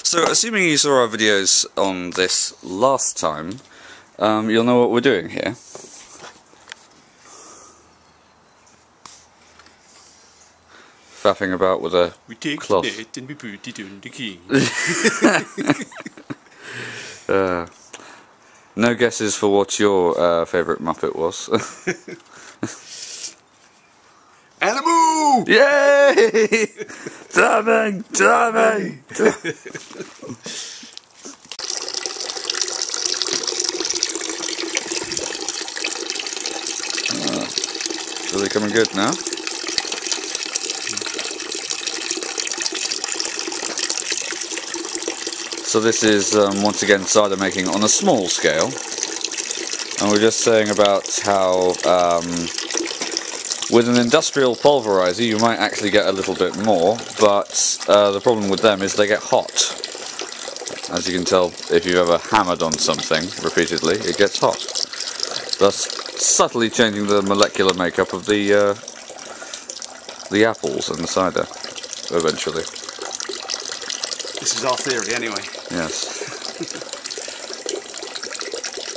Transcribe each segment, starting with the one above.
So, assuming you saw our videos on this last time, you'll know what we're doing here. Faffing about with a cloth. We take it and we put it on the king. No guesses for what your favourite Muppet was. Animal! Yay! Timing! Timing! Really coming good now. So this is once again cider making on a small scale, and we're just saying about how with an industrial pulverizer you might actually get a little bit more, but the problem with them is they get hot. As you can tell, if you've ever hammered on something repeatedly, it gets hot, thus subtly changing the molecular makeup of the apples and the cider eventually. This is our theory anyway. Yes.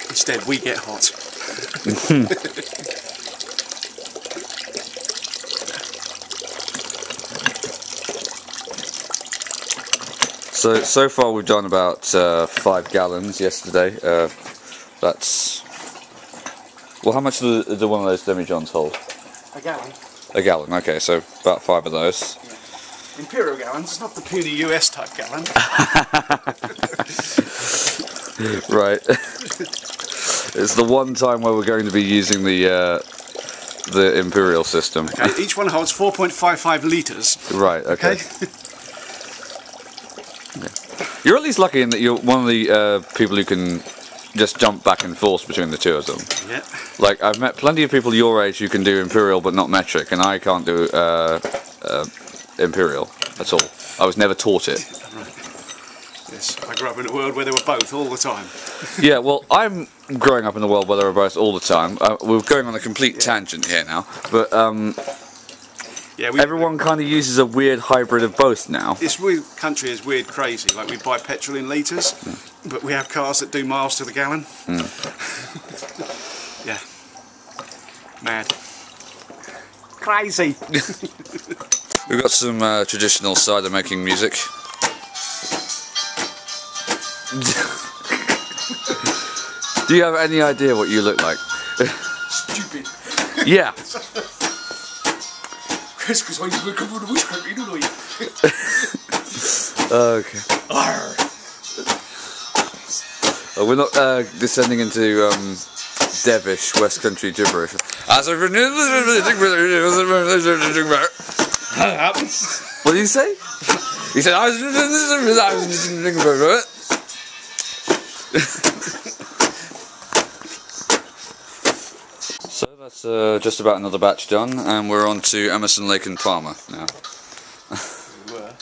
Instead we get hot. So far we've done about 5 gallons yesterday. That's... Well, how much do one of those demijohns hold? A gallon. A gallon, okay, so about 5 of those. Yeah. Imperial gallons, not the puny US type gallon. Right. It's the one time where we're going to be using the Imperial system. Okay, each one holds 4.55 litres. Right, okay. Yeah. You're at least lucky in that you're one of the people who can just jump back and forth between the two of them. Yeah. Like, I've met plenty of people your age who can do Imperial but not metric, and I can't do Imperial at all. I was never taught it. Right. Yes, I grew up in a world where they were both all the time. Yeah, well, I'm growing up in a world where they were both all the time. We're going on a complete tangent here now, but yeah, everyone kind of uses a weird hybrid of both now. This country is weird crazy. Like, we buy petrol in litres, but we have cars that do miles to the gallon. Yeah. Mad. Crazy. We've got some traditional cider making music. Do you have any idea what you look like? Stupid. Yeah. Because I used to come from the bush country, don't I? Okay. Oh, we're not descending into Devish West Country gibberish. What did he say? He said, So that's just about another batch done, and we're on to Emerson, Lake and Palmer now. We were.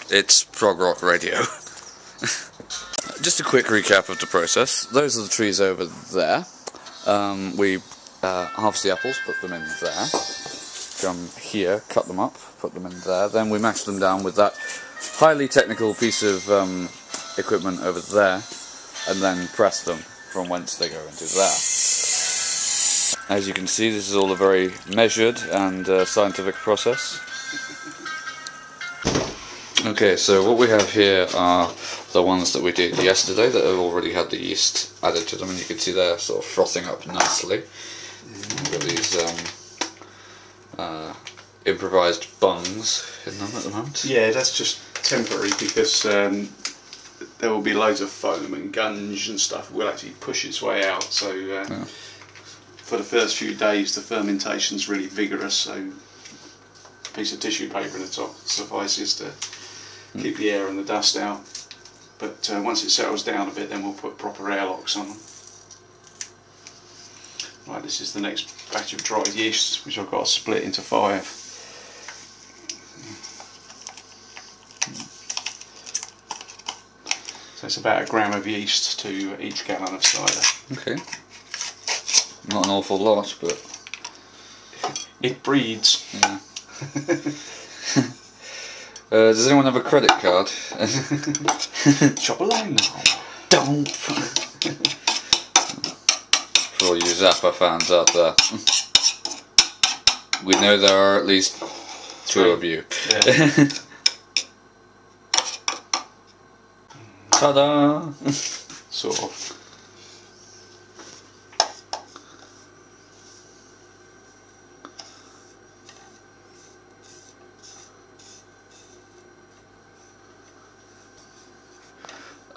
It's prog rock radio. Just a quick recap of the process. Those are the trees over there. We harvest the apples, put them in there. Come here, cut them up, put them in there. Then we mash them down with that highly technical piece of equipment over there, and then press them from whence they go into there. As you can see, this is all a very measured and scientific process. Okay, so what we have here are the ones that we did yesterday that have already had the yeast added to them, and you can see they're sort of frothing up nicely. We've got these improvised bungs in them at the moment. Yeah, that's just temporary because there will be loads of foam and gunge and stuff. It will actually push its way out, so for the first few days the fermentation's really vigorous, so a piece of tissue paper in the top suffices to keep the air and the dust out. But once it settles down a bit, then we'll put proper airlocks on them. Right, this is the next batch of dried yeast, which I've got to split into 5. So it's about 1 gram of yeast to each gallon of cider. Okay. Not an awful lot, but it breeds. Yeah. Does anyone have a credit card? Chop a line now. Don't. For all you Zappa fans out there, we know there are at least 2 of you. Yeah. Ta-da! Sort of.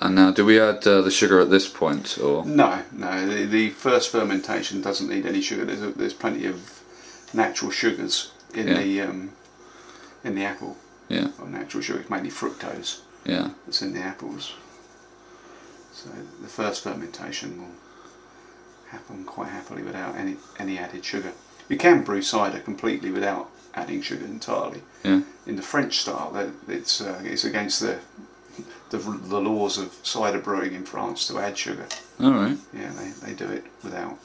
And now, do we add the sugar at this point, or? No. The first fermentation doesn't need any sugar. There's plenty of natural sugars in the apple. Yeah. Or natural sugar, it's mainly fructose. Yeah. That's in the apples. So the first fermentation will happen quite happily without any added sugar. You can brew cider completely without adding sugar entirely. Yeah. In the French style, it's against the laws of cider brewing in France to add sugar. Alright. Yeah, they do it without.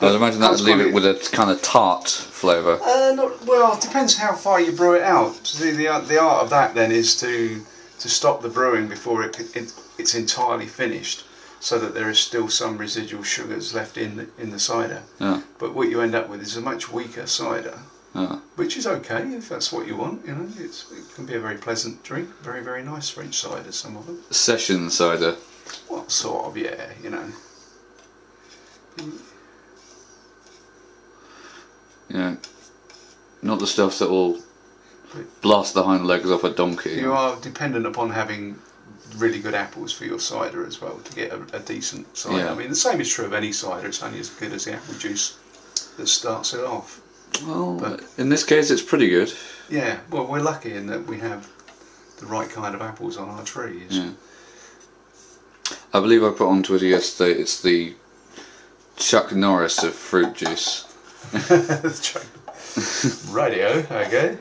I'd imagine that would leave it with a kind of tart flavour. Well, it depends how far you brew it out. The art of that then is to stop the brewing before it's entirely finished, so that there is still some residual sugars left in the cider. Yeah. But what you end up with is a much weaker cider. Yeah. Which is okay if that's what you want, you know. It can be a very pleasant drink, very, very nice French cider, some of them. Session cider. Well, sort of, yeah, you know. Yeah. Not the stuff that will blast the hind legs off a donkey. You are dependent upon having really good apples for your cider as well to get a decent cider. Yeah. I mean, the same is true of any cider. It's only as good as the apple juice that starts it off. Well, But in this case it's pretty good. yeah, well, we're lucky in that we have the right kind of apples on our trees. Yeah. I believe I put on Twitter yesterday, it's the Chuck Norris of fruit juice. Radio, okay.